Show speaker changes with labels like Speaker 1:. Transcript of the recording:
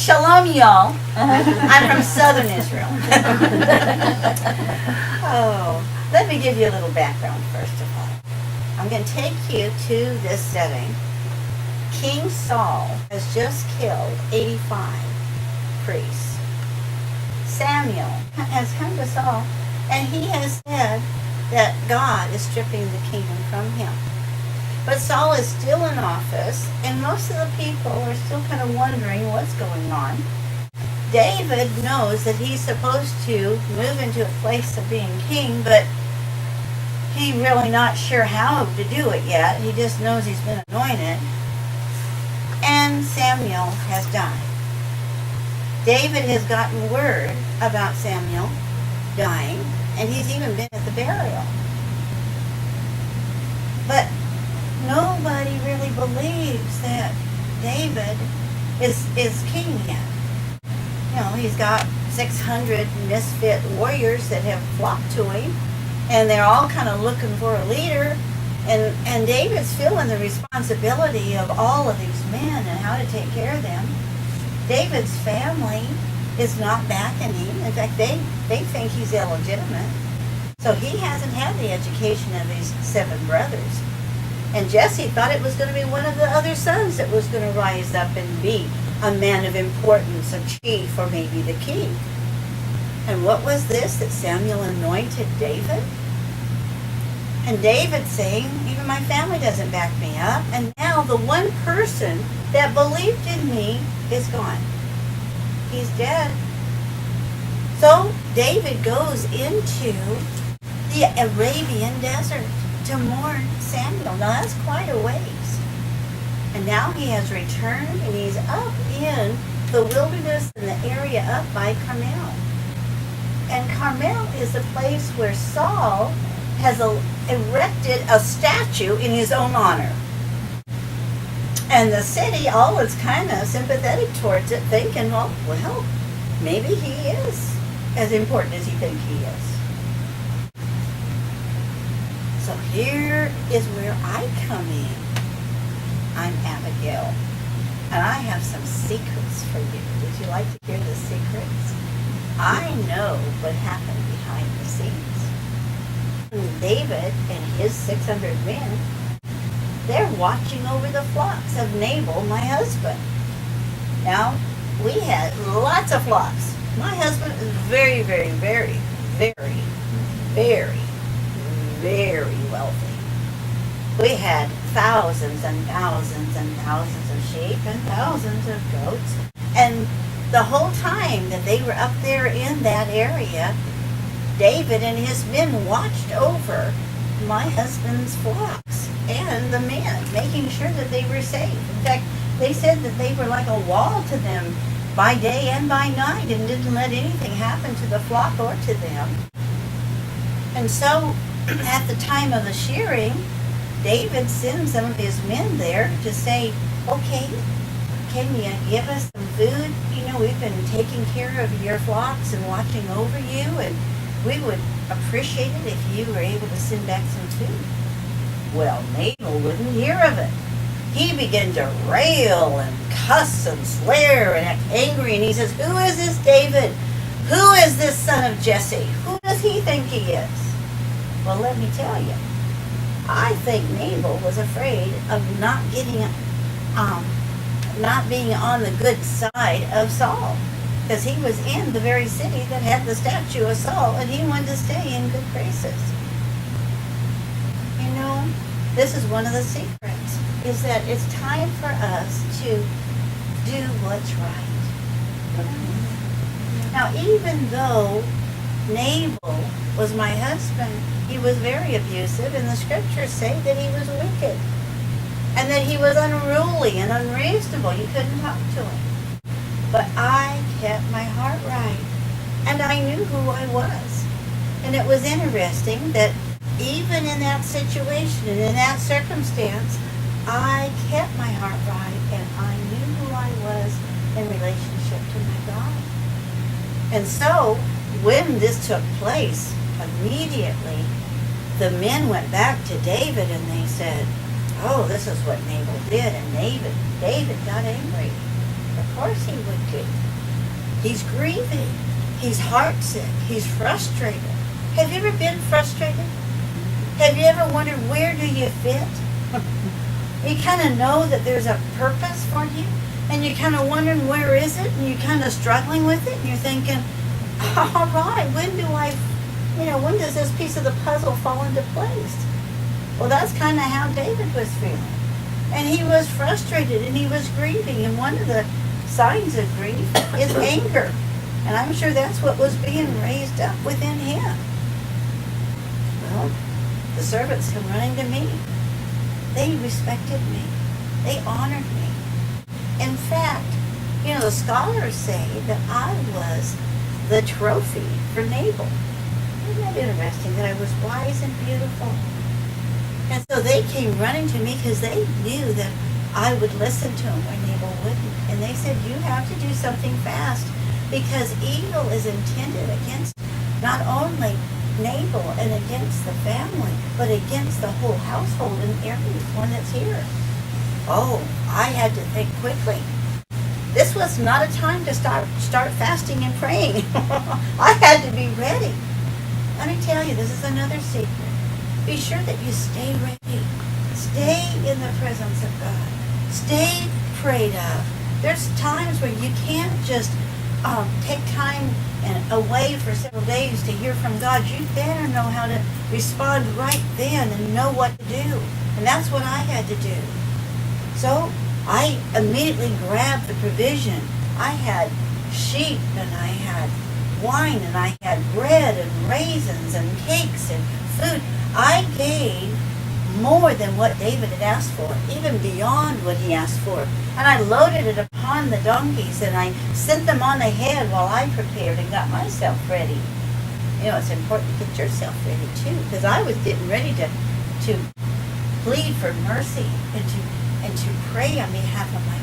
Speaker 1: Shalom, y'all. I'm from southern Israel. Oh, let me give you a little background first of all. I'm going to take you to this setting. King Saul has just killed 85 priests. Samuel has come to Saul, and he has said that God is stripping the kingdom from him. But Saul is still in office, and most of the people are still kind of wondering what's going on. David knows that he's supposed to move into a place of being king, but he's really not sure how to do it yet. He just knows he's been anointed. And Samuel has died. David has gotten word about Samuel dying, and he's even been at the burial. But nobody really believes that David is king yet. You know, he's got 600 misfit warriors that have flocked to him, and they're all kind of looking for a leader. And David's feeling the responsibility of all of these men and how to take care of them. David's family is not backing him. In fact, they think he's illegitimate. So he hasn't had the education of his 7 brothers. And Jesse thought it was going to be one of the other sons that was going to rise up and be a man of importance, a chief, or maybe the king. And what was this that Samuel anointed David? And David saying, even my family doesn't back me up. And now the one person that believed in me is gone. He's dead. So David goes into the Arabian desert to mourn Samuel. Now that's quite a ways. And now he has returned, and he's up in the wilderness in the area up by Carmel. And Carmel is the place where Saul has erected a statue in his own honor. And the city, all is kind of sympathetic towards it, thinking, well, maybe he is as important as you think he is. So here is where I come in. I'm Abigail, and I have some secrets for you. Would you like to hear the secrets? I know what happened behind the scenes. David and his 600 men, they're watching over the flocks of Nabal, my husband. Now, we had lots of flocks. My husband is very, very, very, very, very, very wealthy. We had thousands and thousands and thousands of sheep and thousands of goats. And the whole time that they were up there in that area, David and his men watched over my husband's flocks and the men, making sure that they were safe. In fact, they said that they were like a wall to them by day and by night, and didn't let anything happen to the flock or to them. And so, at the time of the shearing, David sends some of his men there to say, okay, can you give us some food? You know, we've been taking care of your flocks and watching over you, and we would appreciate it if you were able to send back some food. Well, Nabal wouldn't hear of it. He began to rail and cuss and swear and act angry, and he says, who is this David? Who is this son of Jesse? Who does he think he is? Well, let me tell you, I think Nabal was afraid of not being on the good side of Saul, because he was in the very city that had the statue of Saul, and he wanted to stay in good graces. You know, this is one of the secrets, is that it's time for us to do what's right. Now, even though Nabal was my husband, he was very abusive, and the scriptures say that he was wicked, and that he was unruly and unreasonable. You couldn't talk to him. But I kept my heart right, and I knew who I was. And it was interesting that even in that situation and in that circumstance, I kept my heart right, and I knew who I was in relationship to my God. And so, when this took place, immediately the men went back to David and they said, oh, this is what Nabal did. And David got angry. course he would do. He's grieving. He's heartsick. He's frustrated. Have you ever been frustrated? Have you ever wondered, where do you fit? You kind of know that there's a purpose for you, and you're kind of wondering, where is it? And you're kind of struggling with it, and you're thinking, all right, when does this piece of the puzzle fall into place? Well, that's kind of how David was feeling. And he was frustrated, and he was grieving, and one of the signs of grief is anger. And I'm sure that's what was being raised up within him. Well, the servants come running to me. They respected me. They honored me. In fact, the scholars say that I was the trophy for Nabal. Isn't that interesting, that I was wise and beautiful? And so they came running to me because they knew that I would listen to him when Nabal wouldn't. And they said, you have to do something fast, because evil is intended against not only Nabal and against the family, but against the whole household and everyone that's here. Oh, I had to think quickly. This was not a time to start fasting and praying. I had to be ready. Let me tell you, this is another secret. Be sure that you stay ready. Stay in the presence of God. Stay prayed up. There's times where you can't just take time and away for several days to hear from God. You better know how to respond right then and know what to do. And that's what I had to do. So I immediately grabbed the provision. I had sheep, and I had wine, and I had bread and raisins and cakes and food. I gave more than what David had asked for, even beyond what he asked for. And I loaded it upon the donkeys, and I sent them on ahead while I prepared and got myself ready. It's important to get yourself ready too, because I was getting ready to plead for mercy and to pray on behalf of my